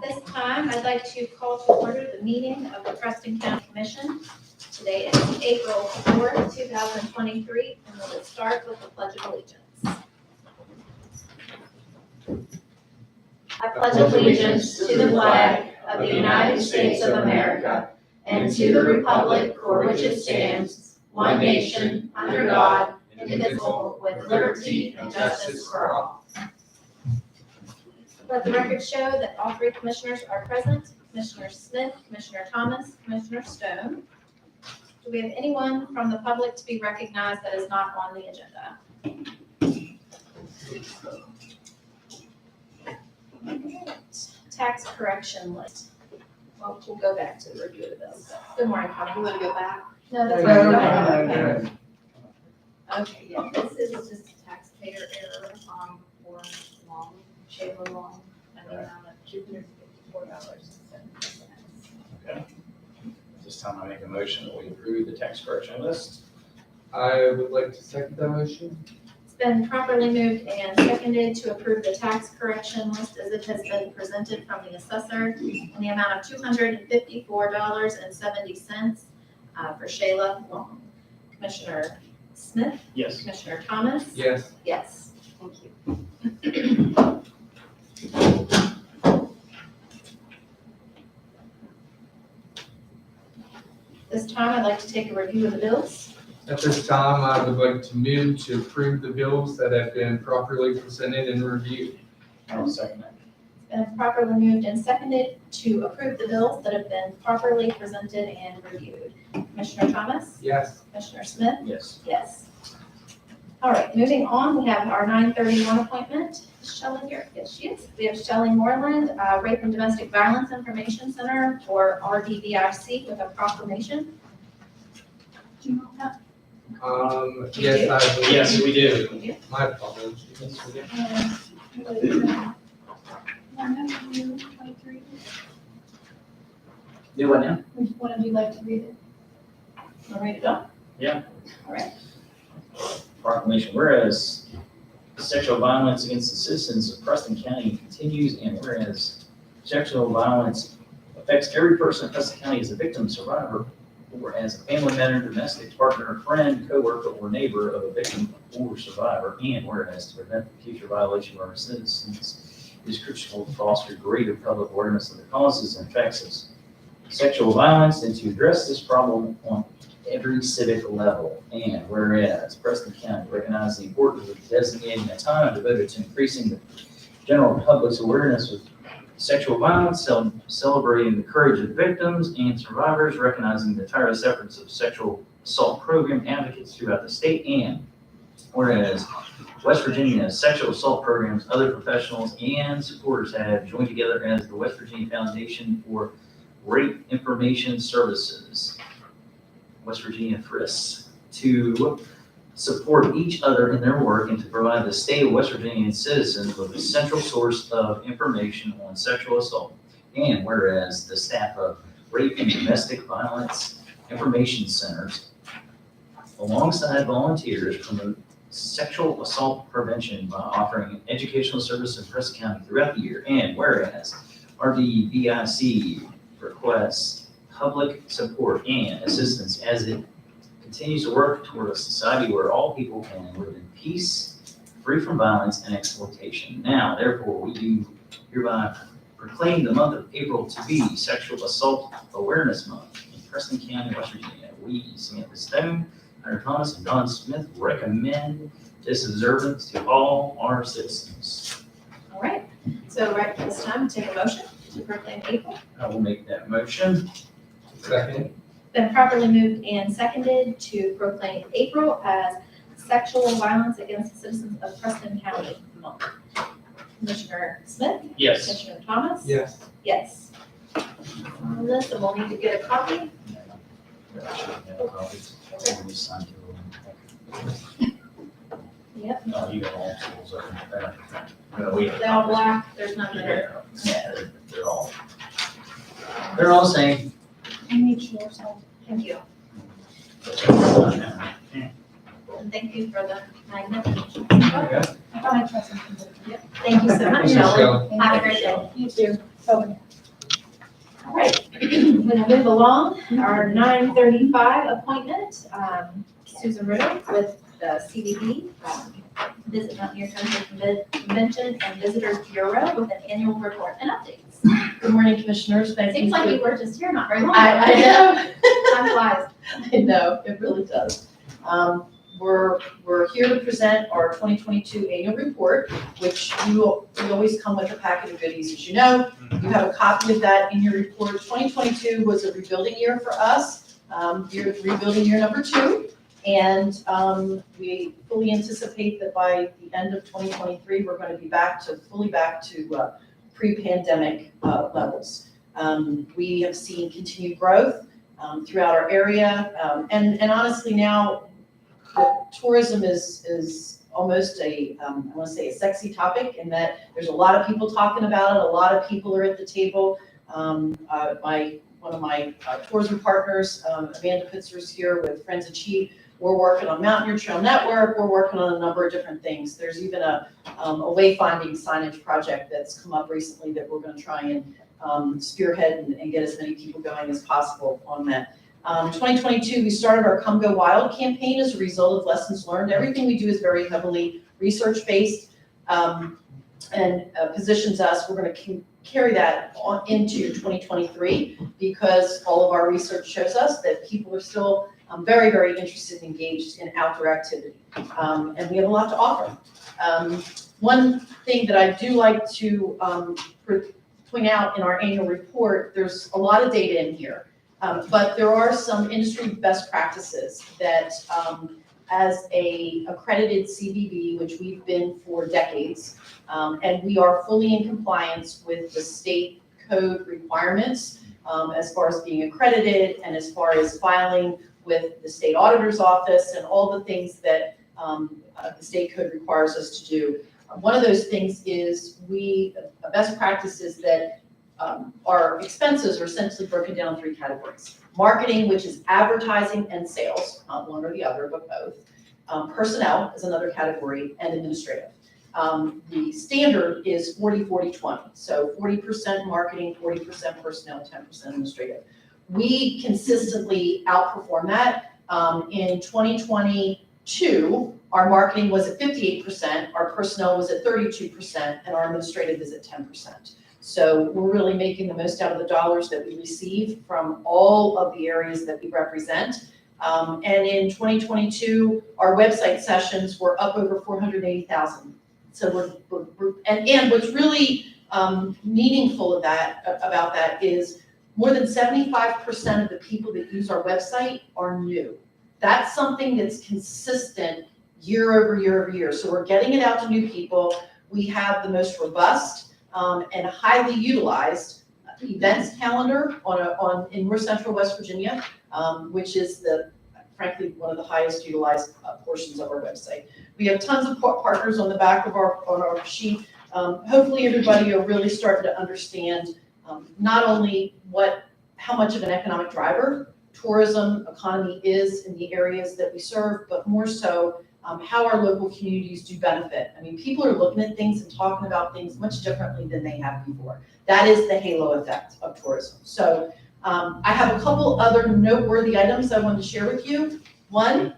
this time, I'd like to call to order the meeting of the Preston County Commission. Today is April 4th, 2023, and we'll start with the Pledge of Allegiance. I pledge allegiance to the flag of the United States of America and to the republic for which it stands, one nation, under God, indivisible, with liberty and justice for all. Let the record show that all three commissioners are present: Commissioner Smith, Commissioner Thomas, Commissioner Stone. Do we have anyone from the public to be recognized that is not on the agenda? Tax correction list. Well, we'll go back to the review of the bills. Good morning, Connie. You want to go back? No, that's fine. Go ahead. Okay, yeah, this is just a taxpayer error, for long, Shayla Long, and the amount of $254.70. Okay. This time I make a motion that we approve the tax correction list. I would like to second that motion. It's been properly moved and seconded to approve the tax correction list as it has been presented from the assessor in the amount of $254.70 for Shayla Long. Commissioner Smith? Yes. Commissioner Thomas? Yes. Yes. Thank you. This time, I'd like to take a review of the bills. At this time, I would like to move to approve the bills that have been properly presented and reviewed. I'll second that. It's been properly moved and seconded to approve the bills that have been properly presented and reviewed. Commissioner Thomas? Yes. Commissioner Smith? Yes. Yes. All right, moving on, we have our 931 appointment. Is Shelley here? Yes, she is. We have Shelley Moreland, Rape and Domestic Violence Information Center for RDVIC with a proclamation. Do you know that? Yes, I believe. Yes, we do. You do? My apologies. Yes, we do. Do what now? Which one would you like to read it? Want to read it up? Yeah. All right. Proclamation, whereas sexual violence against the citizens of Preston County continues, and whereas sexual violence affects every person in Preston County as a victim, survivor, or as a family member, domestic partner, friend, coworker, or neighbor of a victim or survivor, and whereas to prevent the future violation of our citizens, it is crucial to foster greater public awareness of the causes and effects of sexual violence and to address this problem on every civic level. And whereas Preston County recognizes the importance of designating a time devoted to increasing the general public's awareness of sexual violence, celebrating the courage of victims and survivors, recognizing the tireless efforts of sexual assault program advocates throughout the state, and whereas West Virginia sexual assault programs, other professionals and supporters have joined together as the West Virginia Foundation for Rape Information Services, West Virginia FRIS, to support each other in their work and to provide the state of West Virginia citizens with a central source of information on sexual assault. And whereas the staff of Rape and Domestic Violence Information Centers, alongside volunteers, promote sexual assault prevention by offering educational services in Preston County throughout the year. And whereas RDVIC requests public support and assistance as it continues to work toward a society where all people can live in peace, free from violence and exploitation. Now, therefore, we do hereby proclaim the month of April to be Sexual Assault Awareness Month in Preston County, West Virginia. We, Samantha Stone, Hunter Thomas, and Don Smith, recommend this observance to all our citizens. All right. So right at this time, take a motion to proclaim April. I will make that motion. Second. Been properly moved and seconded to proclaim April as Sexual Violence Against the Citizens of Preston County Month. Commissioner Smith? Yes. Commissioner Thomas? Yes. Yes. On this, and we'll need to get a copy. Yep. No, you got all schools up there. No, we- They're all black, there's none there. Yeah, they're all the same. Thank you. And thank you for the magnificent. Okay. I thought I tried something different. Thank you so much, Thank you, Shelley. Shelley. Have a great day. You too. All right, I'm gonna move along. Our 9:35 appointment, Susan Ritter with the CVB, Visit Mount Near Country Convention and Visitors Bureau with an annual report and updates. Good morning, Commissioners. Thank you. Seems like we were just here not very long. I know. Time flies. I know, it really does. We're here to present our 2022 annual report, which we always come with a packet of goodies, as you know. You have a copy of that in your report. 2022 was a rebuilding year for us, rebuilding year number 2. And we fully anticipate that by the end of 2023, we're going to be fully back to pre-pandemic levels. We have seen continued growth throughout our area, and honestly now, tourism is almost I want to say a sexy topic in that there's a lot of people talking about it. A lot of people are at the table. One of my tourism partners, Amanda Pitzer's here with Friends Achieve. We're working on Mountaineer Trail Network. We're working on a number of different things. There's even a wayfinding signage project that's come up recently that we're going to try and spearhead and get as many people going as possible on that. 2022, we started our Come Go Wild campaign as a result of lessons learned. Everything we do is very heavily research-based and positions us. We're going to carry that on into 2023 because all of our research shows us that people are still very, very interested and engaged in outdoor activity. And we have a lot to offer. One thing that I do like to point out in our annual report, there's a lot of data in here. But there are some industry best practices that as a accredited CVB, which we've been for decades, and we are fully in compliance with the state code requirements as far as being accredited and as far as filing with the state auditor's office and all the things that the state code requires us to do. One of those things is a best practice is that our expenses are essentially broken down in 3 categories. Marketing, which is advertising and sales, not one or the other, but both. Personnel is another category, and administrative. The standard is 40-40-20. So 40% marketing, 40% personnel, 10% administrative. We consistently outperform that. In 2022, our marketing was at 58%, our personnel was at 32%, and our administrative is at 10%. So we're really making the most out of the dollars that we receive from all of the areas that we represent. And in 2022, our website sessions were up over 480,000. So and what's really meaningful about that is more than 75% of the people that use our website are new. That's something that's consistent year over year over year. So we're getting it out to new people. We have the most robust and highly utilized events calendar in North Central West Virginia, which is frankly one of the highest utilized portions of our website. We have tons of partners on the back of our sheet. Hopefully everybody are really starting to understand not only how much of an economic driver tourism economy is in the areas that we serve, but more so how our local communities do benefit. I mean, people are looking at things and talking about things much differently than they have before. That is the halo effect of tourism. So I have a couple other noteworthy items I wanted to share with you. One,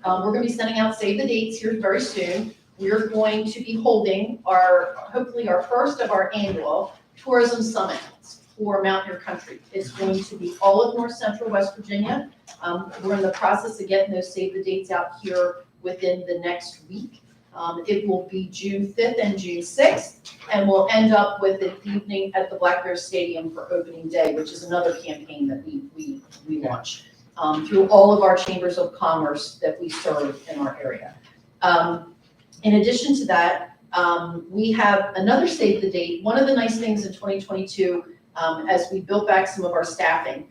we're going to be sending out save the dates here very soon. We're going to be holding hopefully our first of our annual tourism summits for Mountaineer Country. It's going to be all of North Central West Virginia. We're in the process of getting those save the dates out here within the next week. It will be June 5th and June 6th, and we'll end up with an evening at the Black Bear Stadium for opening day, which is another campaign that we launch through all of our chambers of commerce that we serve in our area. In addition to that, we have another save the date. One of the nice things in 2022, as we built back some of our staffing,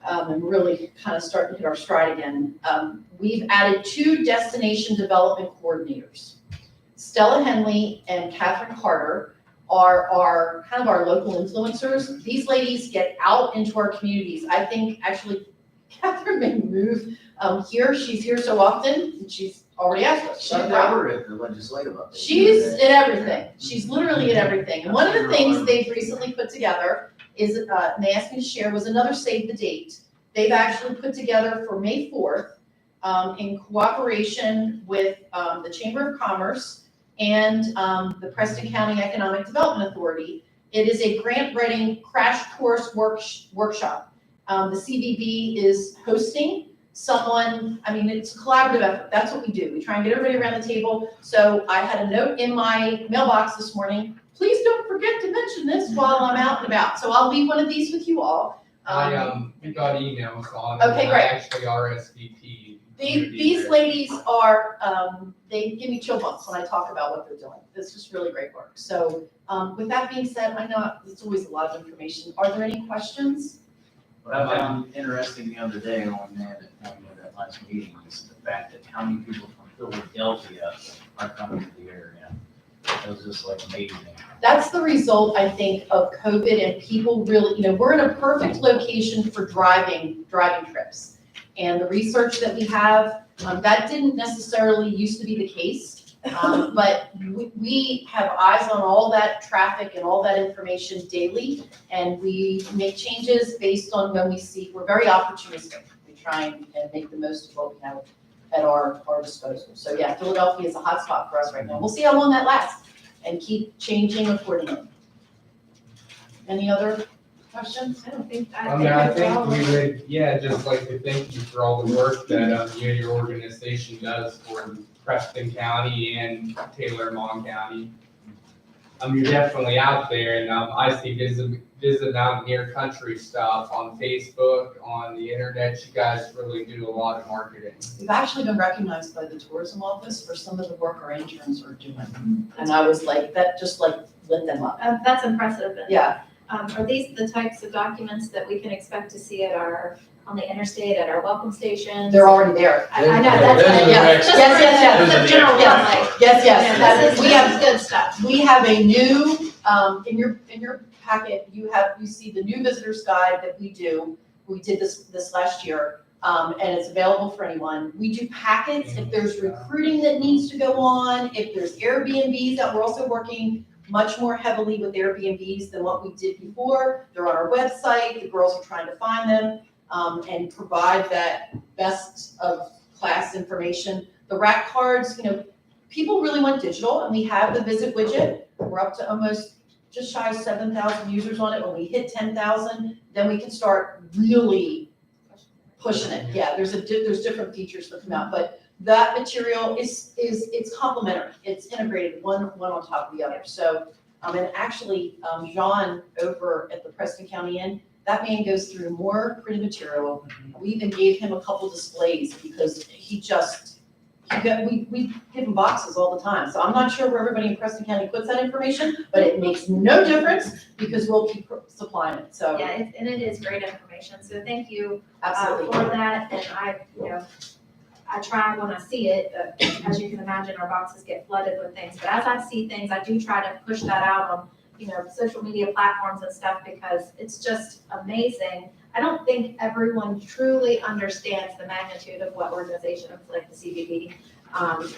and really kind of starting to hit our stride again, we've added 2 destination development coordinators. Stella Henley and Catherine Carter are our local influencers. These ladies get out into our communities. I think actually Catherine may move here. She's here so often. She's already asked us. She's never at the legislative update. She's at everything. She's literally at everything. And one of the things they've recently put together is, and they asked me to share, was another save the date. They've actually put together for May 4th, in cooperation with the Chamber of Commerce and the Preston County Economic Development Authority. It is a grant writing crash course workshop. The CVB is hosting someone, I mean, it's a collaborative effort. That's what we do. We try and get everybody around the table. So I had a note in my mailbox this morning. Please don't forget to mention this while I'm out and about. So I'll leave one of these with you all. We got emails on it. Okay, great. I actually RSVP. These ladies are, they give me chill bumps when I talk about what they're doing. This is really great work. So with that being said, I know it's always a lot of information. Are there any questions? What I found interesting the other day on that last meeting is the fact that how many people from Philadelphia are coming to the area. It was just like amazing. That's the result, I think, of COVID and people really, we're in a perfect location for driving trips. And the research that we have, that didn't necessarily used to be the case. But we have eyes on all that traffic and all that information daily. And we make changes based on when we see, we're very opportunistic. We try and make the most of what we have at our disposal. So yeah, Philadelphia is a hot spot for us right now. We'll see how long that lasts and keep changing accordingly. Any other questions? I don't think, I think we would, just like to thank you for all the work that you and your organization does for Preston County and Taylor and Mon County. You're definitely out there, and I see visit out near country stuff on Facebook, on the internet. You guys really do a lot of marketing. We've actually been recognized by the tourism office for some of the work our interns are doing. And I was like, that just like lit them up. That's impressive. Yeah. Are these the types of documents that we can expect to see on the interstate, at our welcome stations? They're already there. I know, that's Those are what the I, next- Yes. This is general public. Yes. We have good stuff. We have a new, in your packet, you see the new visitor's guide that we do. We did this last year, and it's available for anyone. We do packets if there's recruiting that needs to go on, if there's Airbnbs that we're also working much more heavily with Airbnbs than what we did before. They're on our website. The girls are trying to find them and provide that best of class information. The rack cards, people really went digital, and we have the visit widget. We're up to almost just shy of 7,000 users on it. When we hit 10,000, then we can start really pushing it. Yeah, there's different features that come out, but that material it's complementary. It's integrated one on top of the other. So, and actually, John over at the Preston County Inn, that man goes through more printed material. We even gave him a couple displays because we give him boxes all the time. So I'm not sure where everybody in Preston County puts that information, but it makes no difference because we'll keep supplying it. So Yeah, and it is great information. So thank you absolutely. for that. And I try when I see it, as you can imagine, our boxes get flooded with things. But as I see things, I do try to push that out on, social media platforms and stuff because it's just amazing. I don't think everyone truly understands the magnitude of what organizations like the CVB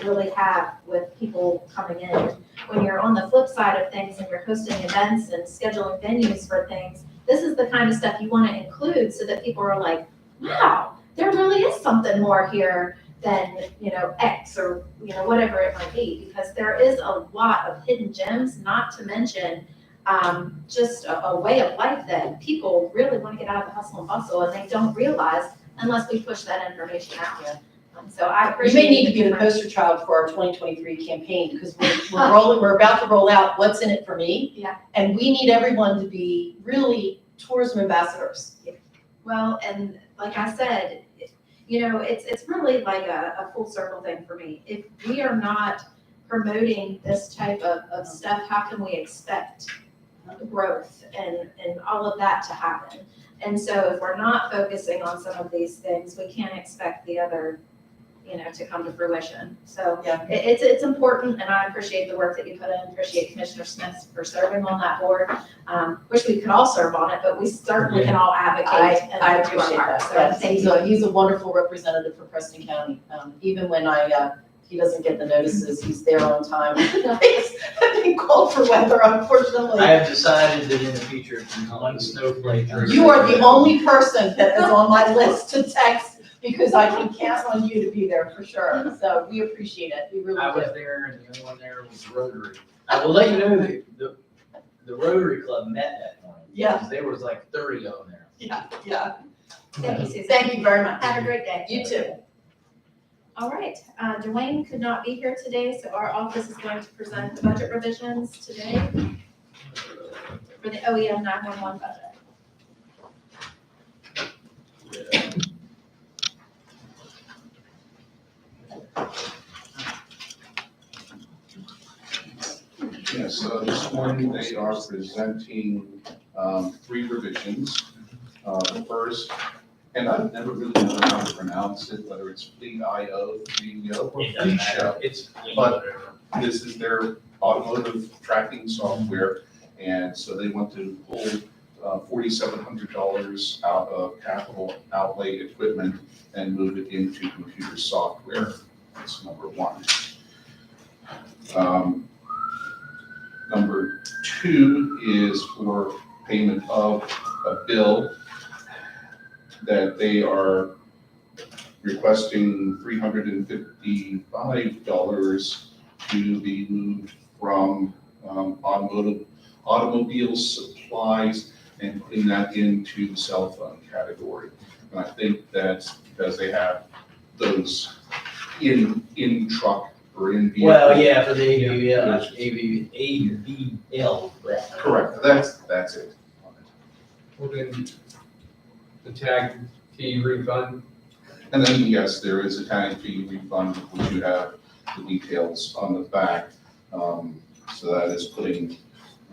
really have with people coming in. When you're on the flip side of things and you're hosting events and scheduling venues for things, this is the kind of stuff you want to include so that people are like, wow, there really is something more here than, X or, whatever it might be, because there is a lot of hidden gems, not to mention just a way of life that people really want to get out of the hustle and bustle, and they don't realize unless we push that information out. So I You appreciate. may need to be the poster child for our 2023 campaign because we're about to roll out What's in It for Me. Yeah. And we need everyone to be really tourism ambassadors. Well, and like I said, it's really like a full circle thing for me. If we are not promoting this type of stuff, how can we expect growth and all of that to happen? And so if we're not focusing on some of these things, we can't expect the other, to come to fruition. So Yeah. it's important, and I appreciate the work that you put in. Appreciate Commissioner Smith for serving on that board. Wish we could all serve on it, but we certainly can all advocate. and I do our appreciate part. that. So Yes, thank you. he's a wonderful representative for Preston County. Even when I he doesn't get the notices, he's there on time. I've been called for weather, unfortunately. I have decided that in the future, if there's one snowflake. You are the only person that is on my list to text, because I can count on you to be there for sure. So we appreciate it, we really I was do. there, and the only one there was Rotary. I will let you know that the Rotary Club met that morning. Yeah. Because there was like 30 of them there. Yeah. Thank you, Susan. Thank you very much. Have a great day. You too. All right, Dwayne could not be here today, so our office is going to present the budget revisions today for the OEM 911 budget. Yes, this morning they are presenting 3 revisions. The first, and I've never really known how to pronounce it, whether it's Fleet.io, Fleet.io, or It doesn't matter. Fleet.show. It's. But this is their automotive tracking software, and so they want to pull $4,700 out of capital outlay equipment and move it into computer software. That's number 1. Number 2 is for payment of a bill that they are requesting $355 to be moved from automobile supplies and putting that into the cell phone category. And I think that's because they have those in truck or in vehicle. Well, yeah, for the AVL. Correct, that's it. Well, then, the tag fee refund, And then, yes, there is a tag fee refund, which you have the details on the back. So that is putting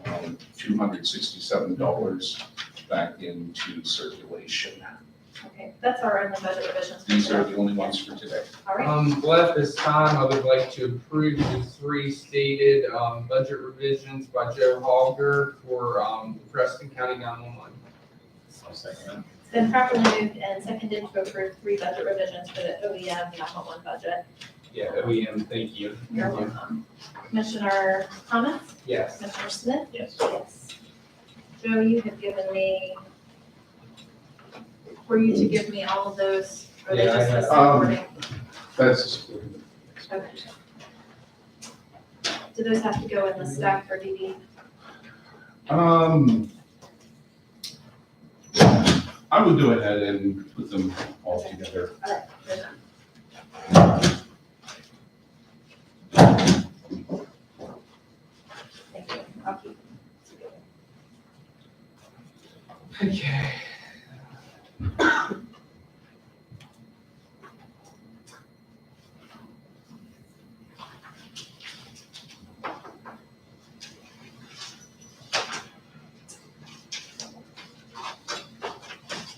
$267 back into circulation. Okay, that's our only budget revisions. for These are today. the only ones for today. All right, well, at this time, I would like to approve the 3 stated, budget revisions by Joe Hogger for, the Preston County 911. I'll second that. it's been properly moved and seconded to approve 3 budget revisions for the OEM 911 budget. Yeah, OEM, thank you. You're welcome. Commissioner Thomas? Yes. Commissioner Smith? Yes. Yes. Joe, you have given me, were you to give me all of those? Or are they Yeah, I just have. the same wording? That's, Okay. Do those have to go in the stack for DD? I would go ahead and put them all together. All right, good enough. Thank you. I'll keep. Okay.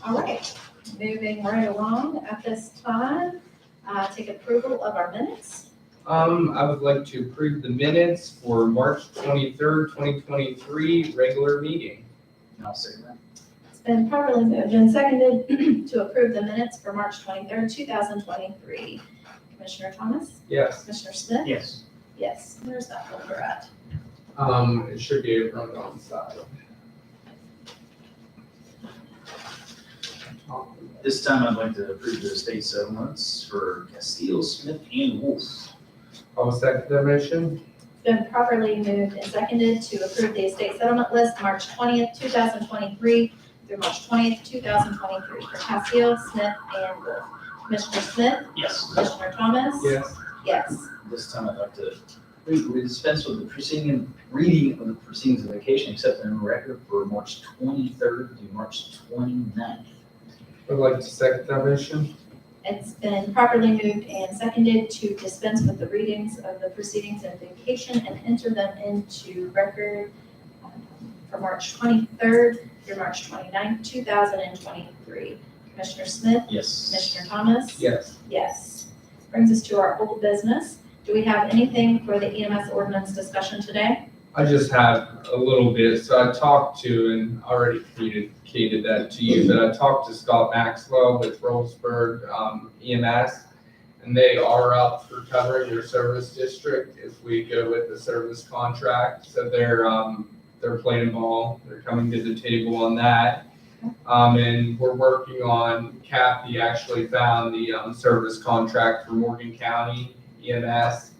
All right, moving right along at this time, take approval of our minutes. I would like to approve the minutes for March 23rd, 2023, regular meeting. I'll second that. It's been properly moved and seconded to approve the minutes for March 23rd, 2023. Commissioner Thomas? Yes. Commissioner Smith? Yes. Yes, where's that folder at? It should be over on the side. This time I'd like to approve the estate settlements for Castile, Smith, and Wolf. I will second the motion. It's been properly moved and seconded to approve the estate settlement list, March 20th, 2023 through March 20th, 2023 for Castile, Smith, and Wolf. Commissioner Smith? Yes. Commissioner Thomas? Yes. Yes. This time I'd like to dispense with the reading of the proceedings of vacation, except in record for March 23rd to March 29th. I'd like to second that motion. It's been properly moved and seconded to dispense with the readings of the proceedings and vacation and enter them into record for March 23rd through March 29th, 2023. Commissioner Smith? Yes. Commissioner Thomas? Yes. Yes. Brings us to our old business. Do we have anything for the EMS ordinance discussion today? I just have a little bit. So I talked to, and already communicated that to you, but I talked to Scott Maxwell with Rollsburg EMS, and they are up for covering their service district if we go with the service contract. So they're playing ball, they're coming to the table on that. And we're working on, Kathy actually found the service contract for Morgan County EMS,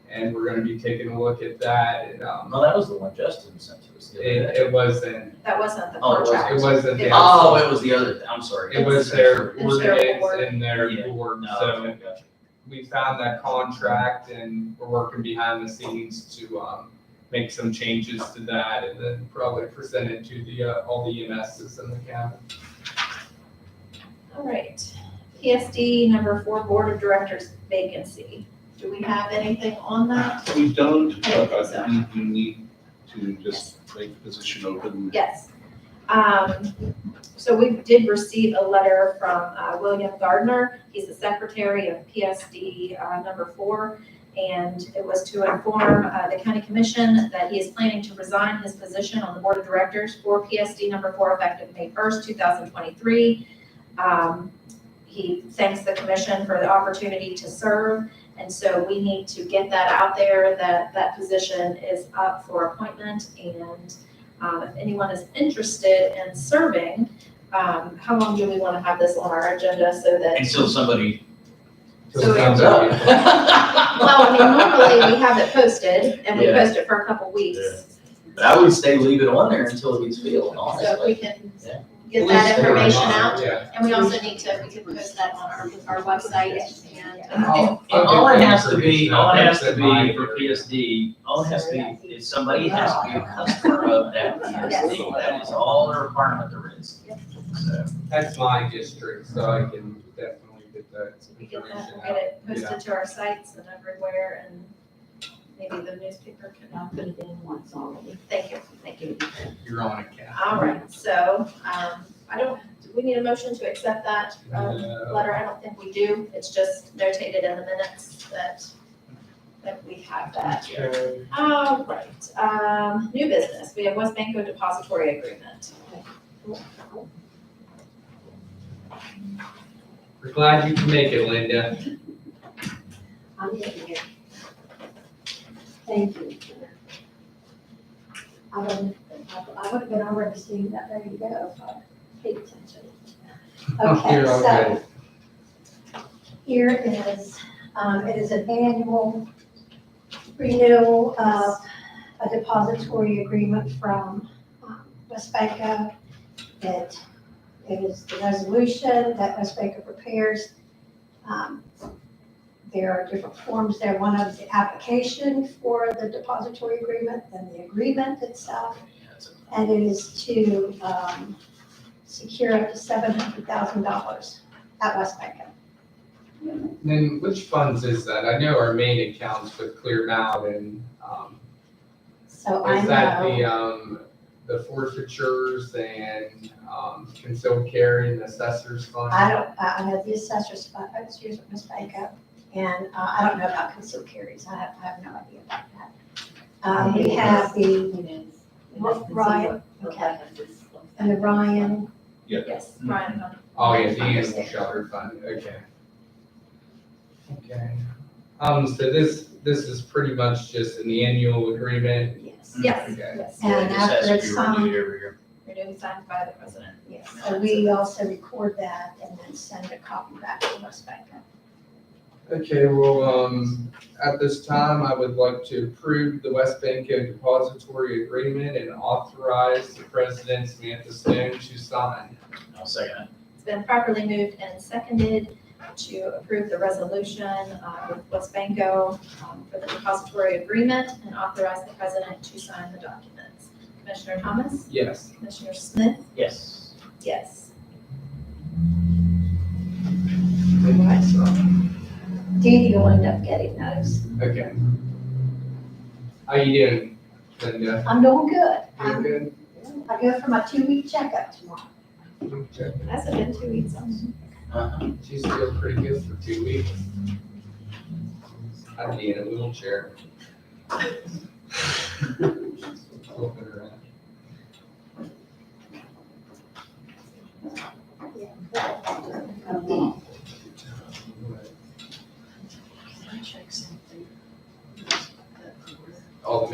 and we're gonna be taking a look at that. And, No, that was the one Justin sent to us the other day. it wasn't, That wasn't the Oh, it wasn't. contract. it wasn't the. Oh, it was the other, I'm sorry. It was their It's their ordinance board. and their Yeah. board, No, so okay, gotcha. we found that contract and we're working behind the scenes to, make some changes to that and then probably present it to the, all the EMSs in the county. All right. PSD number 4, Board of Directors vacancy. Do we have anything on that? We don't, I don't but think so. you need to just make the position open. Yes. So we did receive a letter from William Gardner. He's the secretary of PSD number 4. And it was to inform the county commission that he is planning to resign his position on the board of directors for PSD number 4 effective May 1st, 2023. He thanks the commission for the opportunity to serve. And so we need to get that out there, that that position is up for appointment. And if anyone is interested in serving, how long do we want to have this on our agenda so that? Until somebody So comes up. Well, I mean, normally we have it posted and we Yeah. post it for a couple weeks. But I would say leave it on there until it gets filled, So if honestly. we can Yeah. get that information Please, out. yeah. And we also need to, we can post that on our website and. And all it has to be, I'll all it get has to information out be there. for PSD, all it has to be is somebody has to be a customer of that PSD. That is all the requirement there is. So, That's my district, so I can definitely get that We get that, information we'll out. get it posted to our sites and everywhere and maybe the newspaper can. I'll put it in once already. Thank you. You're on it, Kat. All right, so, do we need a motion to accept that, letter? I don't think we do. It's just notated in the minutes that we have that. Okay. All right, new business. We have West Banco Depository Agreement. We're glad you can make it, Linda. I'm getting here. Thank you. I would have been over to see that, there you go, if I paid attention. Okay, You're all so good. here is, it is an annual renewal of a depository agreement from West Banco. It is the resolution that West Banco prepares. There are different forms there. One of the application for the depository agreement, then the agreement itself. And it is to secure up to $700,000 at West Banco. Then which funds is that? I know our main accounts with Clear Mountain. So I Is that know, the forfeitures and concealed carry and assessors fund? I know the assessor's fund, it's used at West Banco. And I don't know about concealed carries. I have no idea about that. We have the Ryan, okay, and the Ryan, Yes, Brian. Oh, yeah, the animal shelter fund, okay. Okay. So this is pretty much just an annual agreement. yes. Yes, Okay. yes. it And just has after to it's be signed, renewed every year. Renewed signed by the president. yes, so we also record that and then send a copy back to West Banco. Okay, well, at this time, I would like to approve the West Banco Depository Agreement and authorize the president, Samantha Stone, to sign. I'll second it. It's been properly moved and seconded to approve the resolution with West Banco for the depository agreement and authorize the president to sign the documents. Commissioner Thomas? Yes. Commissioner Smith? Yes. Yes. Dee Dee will end up getting those. Okay. How you doing, Linda? I'm doing good. You good? I go for my 2-week checkup tomorrow. Okay. Has it been 2 weeks? Uh-huh. She's still pretty good for 2 weeks. I'd be in a wheelchair. Flipping around.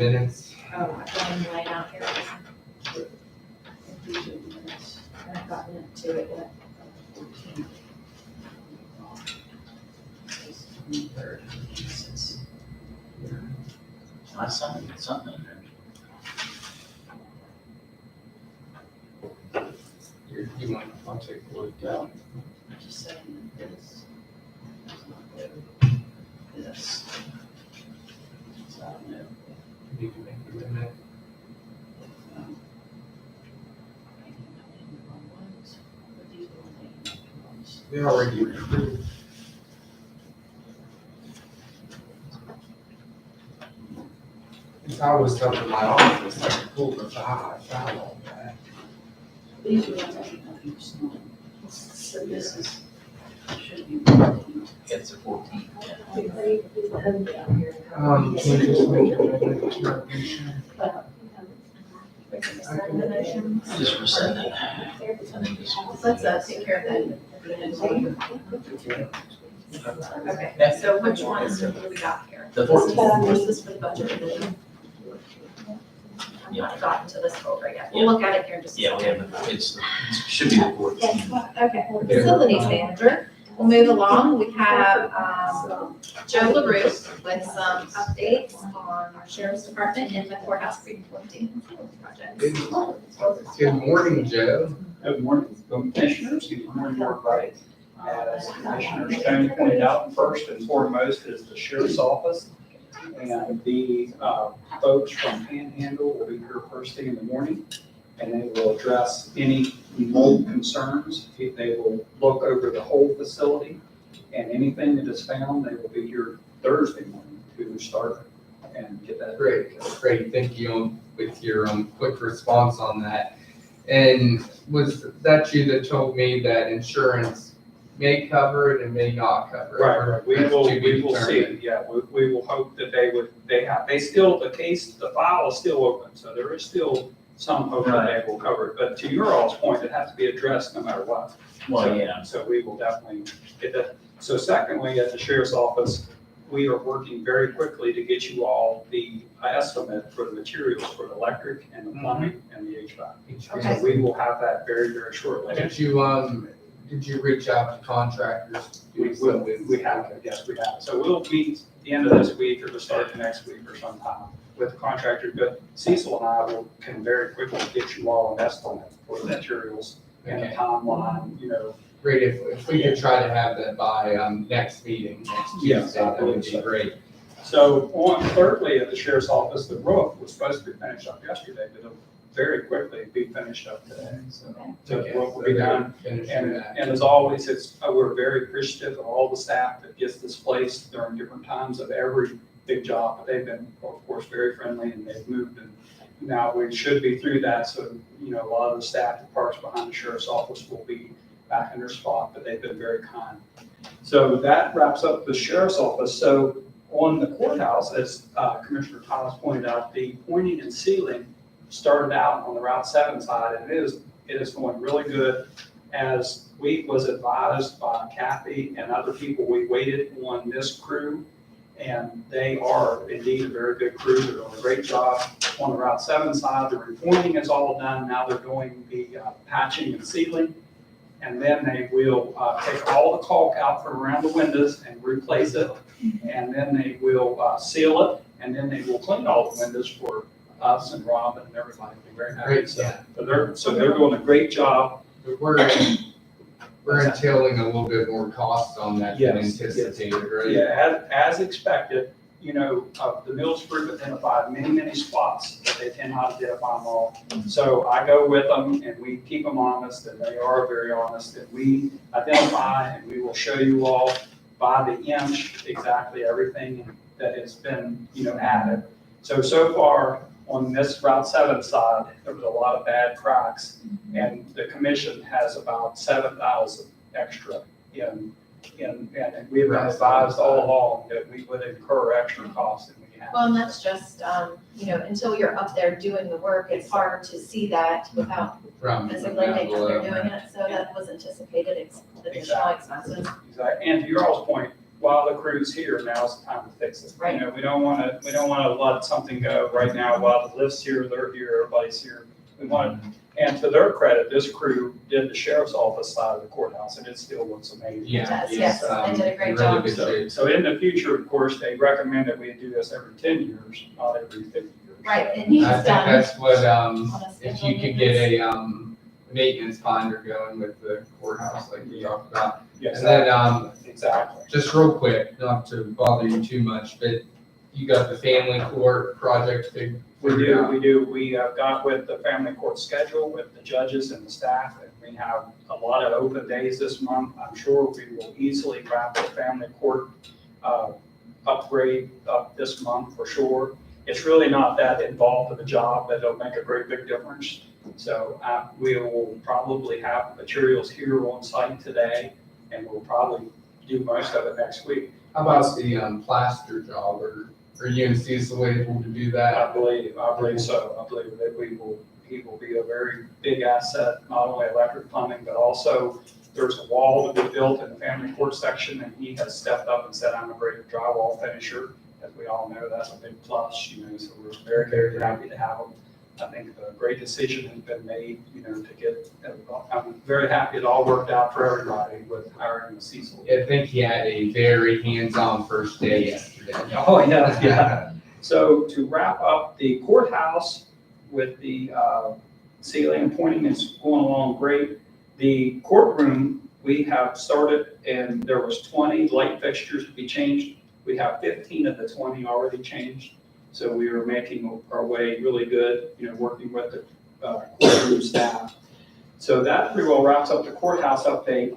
minutes. Oh, I've got them laid out here. I haven't gotten to it yet. I signed something in there. You want, I'll take a look down. Just saying this. This. So, I don't know. You can make a minute. We already approved. If I was up in my office, I could pull the file on that. These are the ones I think so this is, should be. It's a 14. Can we just make a minute to review? Just rescind it. And then just- Let's take care of that. Okay, so which ones do we got here? The This is- 14. This is for the budget revision. I've Yeah. not gotten to this folder yet. We'll look at it here in just a Yeah, we second. have, it should be the 14. Okay, facilities manager. We'll move along. We have, Joe LaRue with some updates on our sheriff's department and the courthouse pre-20 project. Good morning, Joe. Good morning, Commissioners. Good morning, everybody. As Commissioner Stone pointed out, first and foremost is the Sheriff's Office. And the folks from Panhandle will be here first thing in the morning, and they will address any mold concerns. They will look over the whole facility, and anything that is found, they will be here Thursday morning to start and get that. Great, great, thank you with your quick response on that. And was that you that told me that insurance may cover it and may not cover it? Right, we That's will, to be we will see, determined. yeah, we will hope that they still, the file is still open, so there is still some hope that they will cover it, but to your all's point, it has to be addressed no matter what. Well, yeah. So we will definitely get that. So secondly, at the Sheriff's Office, we are working very quickly to get you all the estimate for the materials for the electric and the plumbing and the HVAC. Okay. So we will have that very, very shortly. Did you reach out to contractors? We have, yes, we have. So we'll meet the end of this week or the start of next week or sometime with the contractor. But Cecil and I can very quickly get you all an estimate for the materials and the Okay. timeline, Great, if we could try to have that by, next meeting, next Yes, Tuesday, I that would believe be so. great. So thirdly, at the Sheriff's Office, the roof was supposed to be finished up yesterday, but it'll very quickly be finished up today. So the roof will be done. Finishing And that. as always, we're very appreciative of all the staff that gets displaced during different times of every big job. But they've been, of course, very friendly and they've moved. And now we should be through that. So, a lot of the staff that parks behind the Sheriff's Office will be back in their spot, but they've been very kind. So that wraps up the Sheriff's Office. So on the courthouse, as Commissioner Thomas pointed out, the pointing and sealing started out on the Route 7 side, and it is going really good. As we was advised by Kathy and other people, we waited on this crew, and they are indeed a very good crew. They're doing a great job on the Route 7 side. The repointing is all done. Now they're doing the patching and sealing, and then they will take all the caulk out from around the windows and replace it, and then they will seal it, and then they will clean all the windows for us and Robin and everybody. Be very happy. Great, So yeah. they're doing a great job. We're entailing a little bit more cost on that than Yes, yes. anticipated, right? Yeah, as expected, the Mills Group identified many spots, but they cannot identify them all. So I go with them and we keep them honest, and they are very honest, and we identify and we will show you all by the inch exactly everything that has been, added. So far on this Route 7 side, there was a lot of bad cracks, and the commission has about 7,000 extra and we have been advised all along that we would incur extra costs than we have. Well, and that's just, until you're up there doing the work, it's hard to see that without From physically down making sure they're below. doing it. So that was anticipated additional expenses. Exactly. And to your all's point, while the crew's here, now's the time to fix it. Right. You know, we don't wanna let something go right now while the lift's here, they're here, everybody's here. We want, and to their credit, this crew did the sheriff's office side of the courthouse, and it still looks amazing. Yeah, does, yes, it's, they did a great in job. really good shape. So in the future, of course, they recommend that we do this every 10 years, not every 50 years. Right, and he's I think done that's what, on a if schedule. you could get a, maintenance binder going with the courthouse like we talked about. Yes, And then, exactly. just real quick, not to bother you too much, but you got the family court project figured out? We do. We got with the family court schedule with the judges and the staff, and we have a lot of open days this month. I'm sure we will easily wrap the family court upgrade up this month for sure. It's really not that involved of a job, but it'll make a great big difference. So we will probably have materials here on site today, and we'll probably do most of it next week. How about the, plaster job, or are you and Cecil able to do that? I believe so. I believe that he will be a very big asset, not only electric plumbing, but also there's a wall to be built in the family court section, and he has stepped up and said, I'm a great drywall finisher. As we all know, that's a big plus, you know, so we're very, very happy to have him. I think a great decision has been made, you know, to get, I'm very happy it all worked out for everybody with hiring Cecil. I think he had a very hands-on first day yesterday. Oh, yeah. So to wrap up the courthouse with the ceiling and pointing, it's going along great. The courtroom, we have started, and there was 20 light fixtures to be changed. We have 15 of the 20 already changed. So we are making our way really good, you know, working with the courtroom staff. So that pretty well wraps up the courthouse update.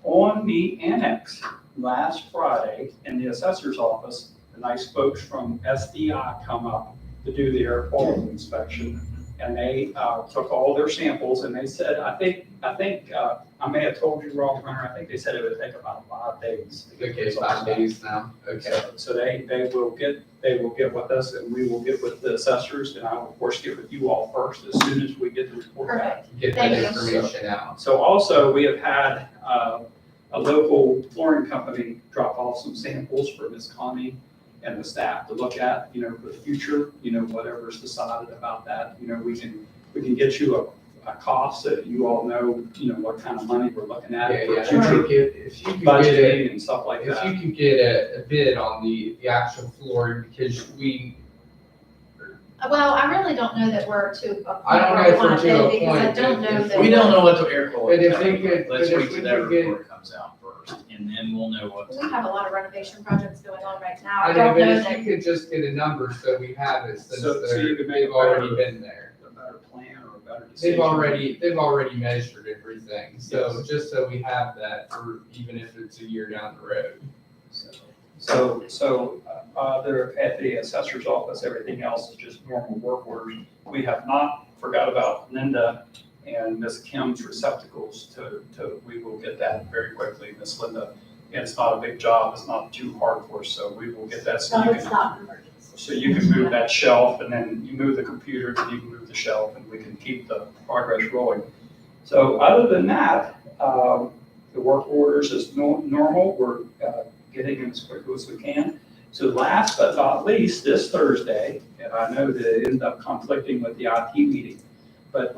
On the annex, last Friday in the assessor's office, the nice folks from SDI come up to do the air quality inspection. And they took all their samples, and they said, I think I may have told you wrong, Hunter, I think they said it would take about 5 days. Okay, 5 days now, okay. So they will get with us, and we will get with the assessors, and I will of course get with you all first as soon as we get the report back. Perfect. Get that Thank you. information out. So also, we have had a local flooring company drop off some samples for Ms. Connie and the staff to look at, you know, for the future, you know, whatever's decided about that, you know, we can get you a cost that you all know, you know, what kind of money we're looking at. Yeah, for yeah, future if you could get budgeting and stuff like if that. you could get a bid on the actual flooring, because Well, I really don't know that we're to a point I don't know where we if we're want to a bid, because I point, don't but know if that. We don't know what the air quality. But if they could- Let's but if wait we till that could get- report comes out first, and then we'll know what. We have a lot of renovation projects going on right now. I I know, don't but know if that. you could just get a number so we have it, since So you could make they've a already better- been there. A better plan or a better decision. They've already measured everything, so Yes. just so we have that for, even if it's a year down the road. So there at the assessor's office, everything else is just normal work orders. We have not forgot about Linda and Miss Kim's receptacles we will get that very quickly, Miss Linda. And it's not a big job, it's not too hard for us, so we will get that so So you it's can, not an emergency. so you can move that shelf, and then you move the computer, and you can move the shelf, and we can keep the progress rolling. So other than that, the work orders is normal, we're getting them as quickly as we can. So last but not least, this Thursday, and I know that it ended up conflicting with the IT meeting, but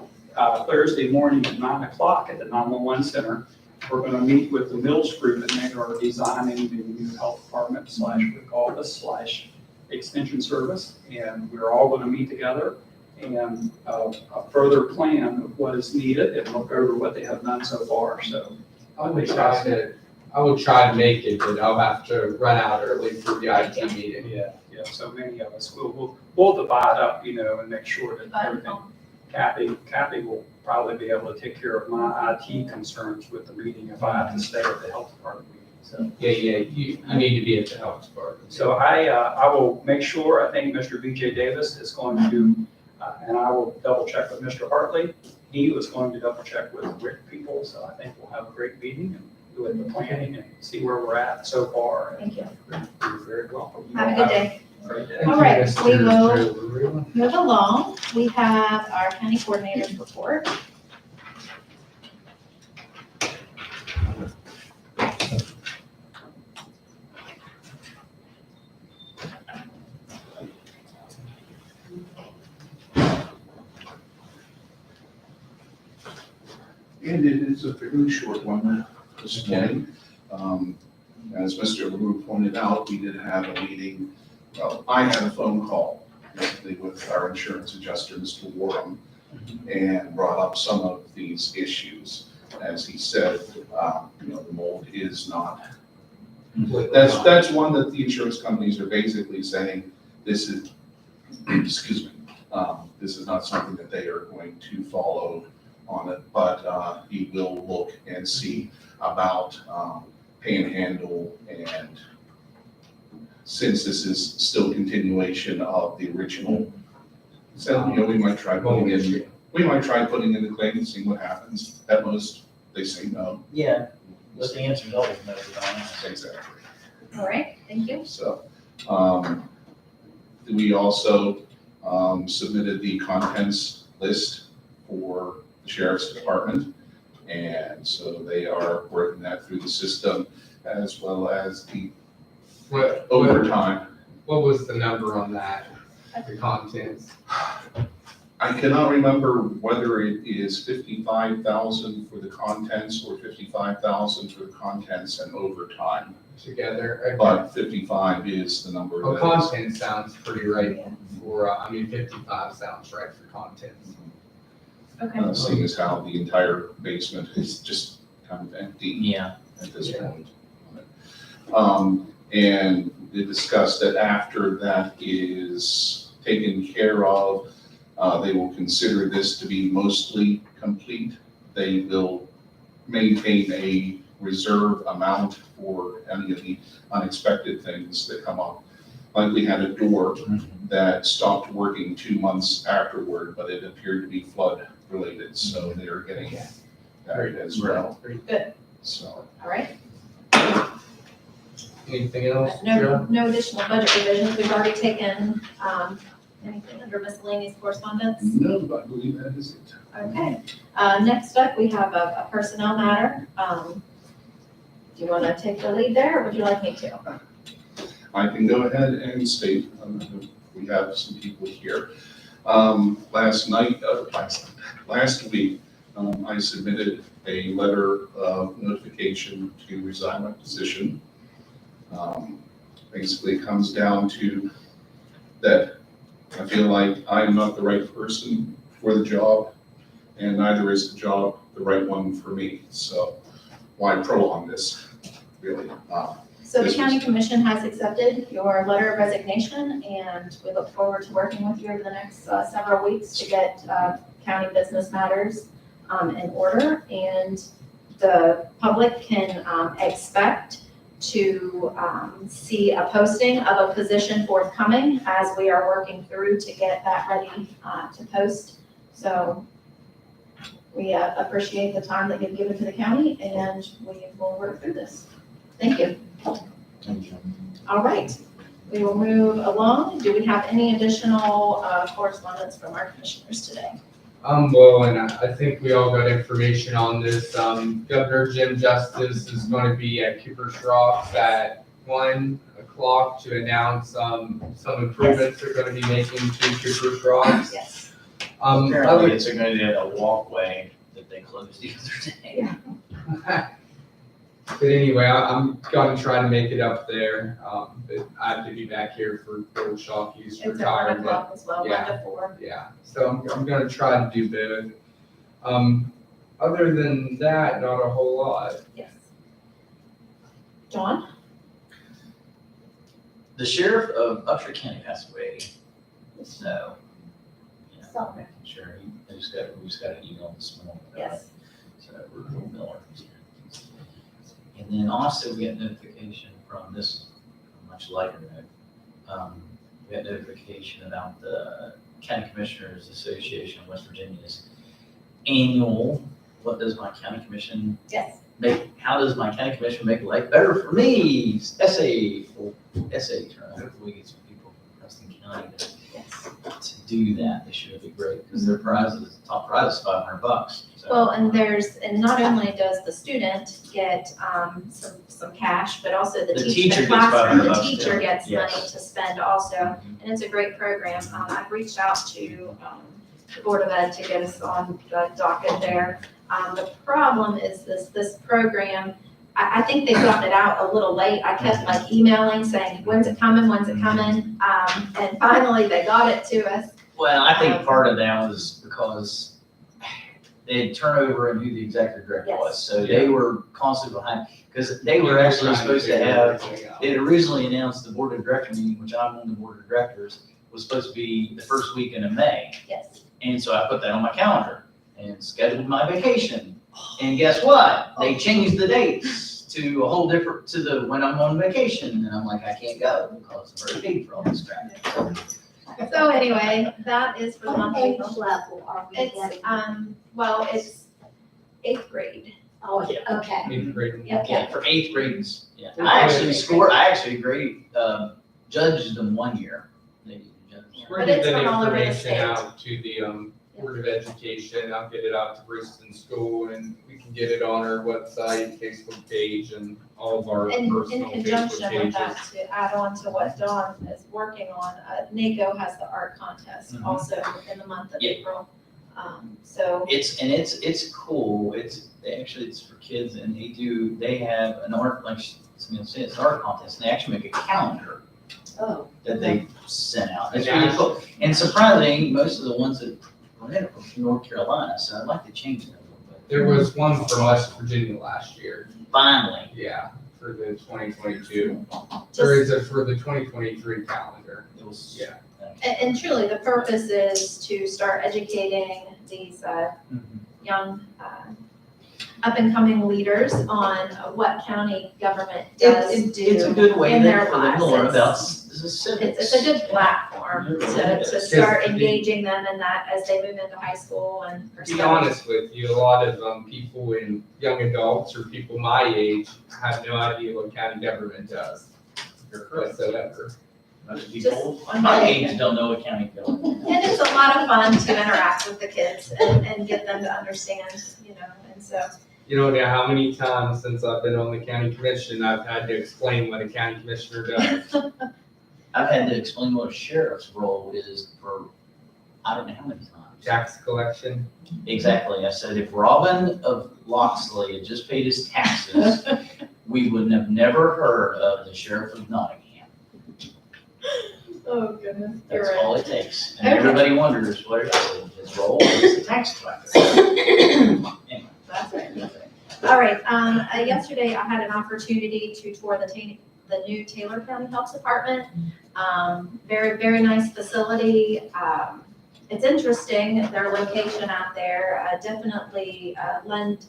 Thursday morning at 9 o'clock at the 911 center, we're going to meet with the Mills Group, and they are designing the new health department / office / extension service. And we're all going to meet together and a further plan of what is needed and look over what they have done so far. So I would try to make it, but I'll have to run out early for the IT meeting. yeah, so many of us we'll divide up, you know, and make sure that everything. Kathy will probably be able to take care of my IT concerns with the meeting if I have to stay at the health department meeting. So. Yeah, you need to be at the health department. So I will make sure, I think Mr. BJ Davis is going to, and I will double check with Mr. Hartley. He was going to double check with WIC people, so I think we'll have a great meeting and do the planning and see where we're at so far. Thank you. You're very welcome. You Have a all good day. a Great day. Thank All you, right, Mr. we will- Drew. Move along, we have our county coordinator's report. And it is a fairly short one this morning. As Mr. LaRue pointed out, we did have a meeting, well, I had a phone call yesterday with our insurance adjuster, Mr. Warren, and brought up some of these issues. As he said, the mold is not, that's one that the insurance companies are basically saying, this is, excuse me, this is not something that they are going to follow on it, but he will look and see about Panhandle, and since this is still continuation of the original, so, we might try putting in the claim and see what happens. At most, they say no. Yeah, but the answer's always no, to be honest. Exactly. All right, thank you. So, we also submitted the contents list for the sheriff's department. And so they are working that through the system as well as the overtime. What was the number on that, the contents? I cannot remember whether it is 55,000 for the contents or 55,000 for the contents and overtime. Together? Okay. But 55 is the number. Well, that is- content sounds pretty right for, 55 sounds right for contents. Okay. Seeing as how the entire basement is just kind of empty Yeah. at this Yeah. point. And they discussed that after that is taken care of, they will consider this to be mostly complete. They will maintain a reserve amount for any of the unexpected things that come up. Like we had a door that stopped working 2 months afterward, but it appeared to be flood related, so they are getting that as well. Pretty Good. So, All right. Anything else? No additional budget revisions. We've already taken, anything under miscellaneous correspondence? no, I believe that is it. Okay. Next up, we have a personnel matter. Do you want to take the lead there, or would you like me to? I can go ahead and state, we have some people here. Last week, I submitted a letter of notification to resign my position. Basically, it comes down to that I feel like I'm not the right person for the job, and neither is the job the right one for me. So why prolong this, really? So the county commission has accepted your letter of resignation, and we look forward to working with you over the next several weeks to get county business matters in order. And the public can expect to see a posting of a position forthcoming as we are working through to get that ready to post. So we appreciate the time that you've given to the county, and we will work through this. Thank you. All right, we will move along. Do we have any additional correspondence from our commissioners today? Well, and I think we all got information on this. Governor Jim Justice is going to be at Cooper's Rocks at 1 o'clock to announce some improvements they're going to be making to Cooper's Rocks. Yes. Apparently, it's going to be a walkway that they closed the other day. But anyway, I'm gonna try to make it up there, but I have to be back here for Bill Shockey's It's at 1 retirement. o'clock as well, 1 Yeah. to 4. Yeah, so I'm gonna try to do both. Other than that, not a whole lot. Yes. John? The sheriff of Upshur County passed away, so, yeah, So, sure, we just got an email this morning. about Yes. it. So, Ruth Miller. And then also we got notification from this, much lighter note. We got notification about the County Commissioners Association of West Virginia's annual, what does my county commission Yes. how does my county commission make life better for me? Essay turn. Hopefully we get some people from Preston County Yes. to do that. This year would be great because their prizes, top prize is $500. So, Well, and not only does the student get some cash, but also the The teacher, teacher the gets classroom, the $500 teacher too. gets money Yes. to spend also. And it's a great program. I've reached out to the Board of Ed to get us on the docket there. The problem is this program, I think they've gotten it out a little late. I kept like emailing saying, when's it coming, when's it coming? And finally they got it to us. Well, I think part of that was because they had turnover in who the executive director Yes. was. So they were constantly behind, because they were actually supposed to have, they had originally announced the board of director meeting, which I'm on the board of directors, was supposed to be the first weekend of May. Yes. And so I put that on my calendar and scheduled my vacation. And guess what? They changed the dates to a whole different, to the, when I'm on vacation. And I'm like, I can't go because I'm very big for all this crap. So anyway, that is for the month What of age April. level are we It's, getting? well, it's 8th grade. Oh, okay. Eighth grade. Yeah, for 8th graders. Yeah. I actually graded, judged them one year. They judged. We're But it's getting from all over the information state. out to the Board of Education. I'll get it out to Preston School, and we can get it on our website, Facebook page, and all of our And in personal conjunction Facebook with that, pages. to add on to what Dawn is working on, NACO has the art contest Mhm. also in the month of Yeah. April. So It's cool. It's for kids, and they have an art, like, it's an art contest, and they actually make a calendar Oh. that they sent out. It's really cool. And surprisingly, most of the ones that were in it were from North Carolina, so I'd like to change that a little bit. There was one from West Virginia last year, Finally. yeah, for the 2022. just, Or is it for the 2023 calendar? It was. Yeah. and truly, the purpose is to start educating these Mhm. young, up-and-coming leaders on what county government does do. It's a good way in then their for them to lives. learn It's- about the civics. It's a good platform It really to is. start Because engaging them in that as they move into high school and. To be honest with you, a lot of people in young adults or people my age have no idea what county government does whatsoever. Most Just people one my day. age don't know what county government is. And it's a lot of fun to interact with the kids and get them to understand, and so. You know, now how many times since I've been on the county commission, I've had to explain what a county commissioner does. I've had to explain what a sheriff's role is for, I don't know how many times. Tax collection. Exactly. I said, if Robin of Locksley had just paid his taxes, we would have never heard of the sheriff of Nottingham. Oh, goodness. That's all it takes. And Okay. everybody wonders what it is. His role is the tax collector. Anyway. That's right. All right, yesterday I had an opportunity to tour the new Taylor County Health Department. Very, very nice facility. It's interesting, their location out there, definitely lend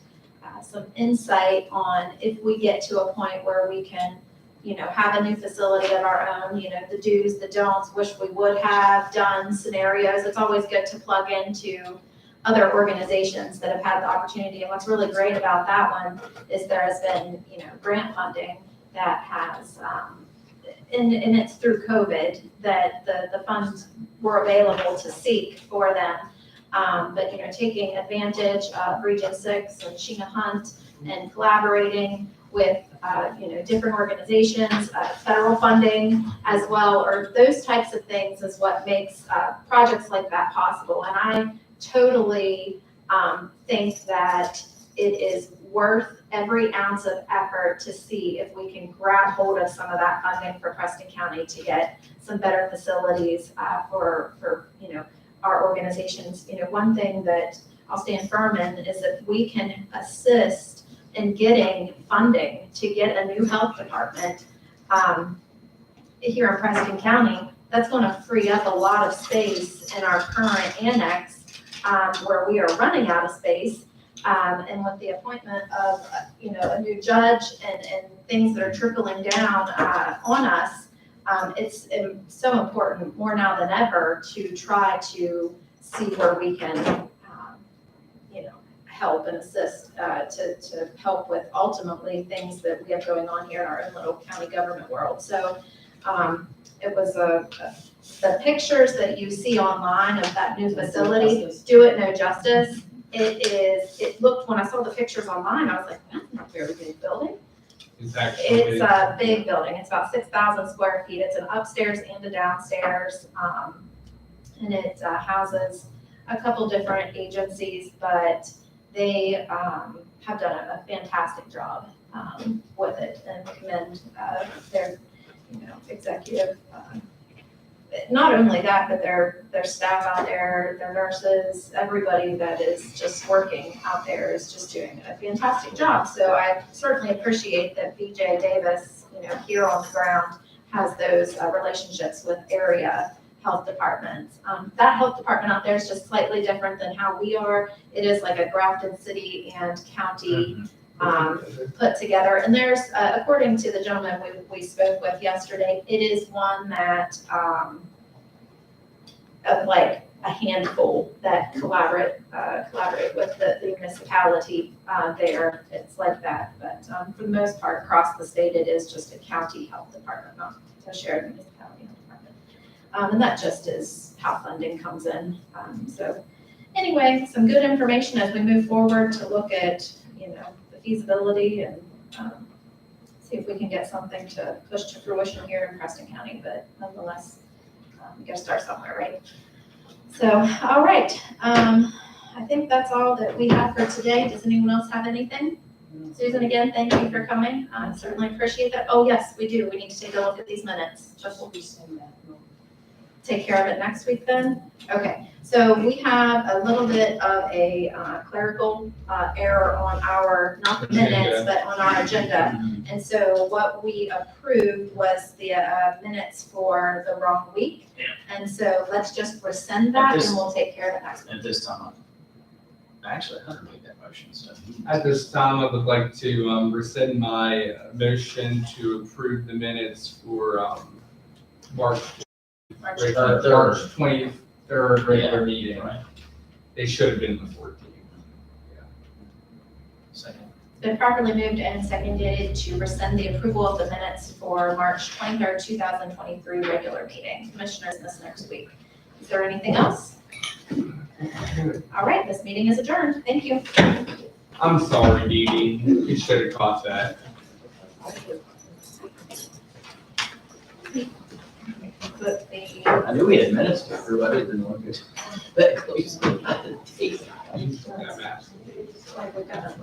some insight on if we get to a point where we can, have a new facility of our own, the do's, the don'ts, wish we would have done scenarios. It's always good to plug into other organizations that have had the opportunity. And what's really great about that one is there has been, grant funding that has, and it's through COVID that the funds were available to seek for them. But, taking advantage of Region 6 and Sheena Hunt and collaborating with, different organizations, federal funding as well, or those types of things is what makes projects like that possible. And I totally think that it is worth every ounce of effort to see if we can grab hold of some of that funding for Preston County to get some better facilities for our organizations. One thing that I'll stand firm in is if we can assist in getting funding to get a new health department here in Preston County, that's going to free up a lot of space in our current annex where we are running out of space. And with the appointment of, a new judge and things that are trickling down on us, it's so important, more now than ever, to try to see where we can, help and assist to help with ultimately things that we have going on here in our own little county government world. So it was the pictures that you see online of that new facility do it no justice. It looked, when I saw the pictures online, I was like, that's not a very big building. It's actually. It's a big building. It's about 6,000 square feet. It's an upstairs and a downstairs. And it houses a couple different agencies, but they have done a fantastic job with it, and commend their, executive. Not only that, but their staff out there, their nurses, everybody that is just working out there is just doing a fantastic job. So I certainly appreciate that BJ Davis, here on the ground, has those relationships with area health departments. That health department out there is just slightly different than how we are. It is like a Grafton City and County put together. And there's, according to the gentleman we spoke with yesterday, it is one that, of like a handful that collaborate with the municipality there. It's like that, but for the most part, across the state, it is just a county health department, not a shared municipality health department. And that just is how funding comes in. So anyway, some good information as we move forward to look at, the feasibility and see if we can get something to push to fruition here in Preston County, but nonetheless, we gotta start somewhere, right? So, all right, I think that's all that we have for today. Does anyone else have anything? Susan, again, thank you for coming. I certainly appreciate that. Oh, yes, we do. We need to take a look at these minutes. Just will we send that? Take care of it next week then? Okay, so we have a little bit of a clerical error on our, not the minutes, but on our agenda. And so what we approved was the minutes for the wrong week. Yeah. And so let's just rescind that and we'll take care of it next week. At this time, actually, Hunter made that motion, so. At this time, I would like to rescind my motion to approve the minutes for March March March 23rd regular meeting. Right. They should have been the 14th. Second. Been properly moved and seconded to rescind the approval of the minutes for March 23rd, 2023 regular meeting. Commissioners, this next week. Is there anything else? All right, this meeting is adjourned. Thank you. I'm sorry, Dee Dee. You should have caught that. Put the I knew we had minutes to approve, I didn't look at that close. Yeah, Matt. like we've got a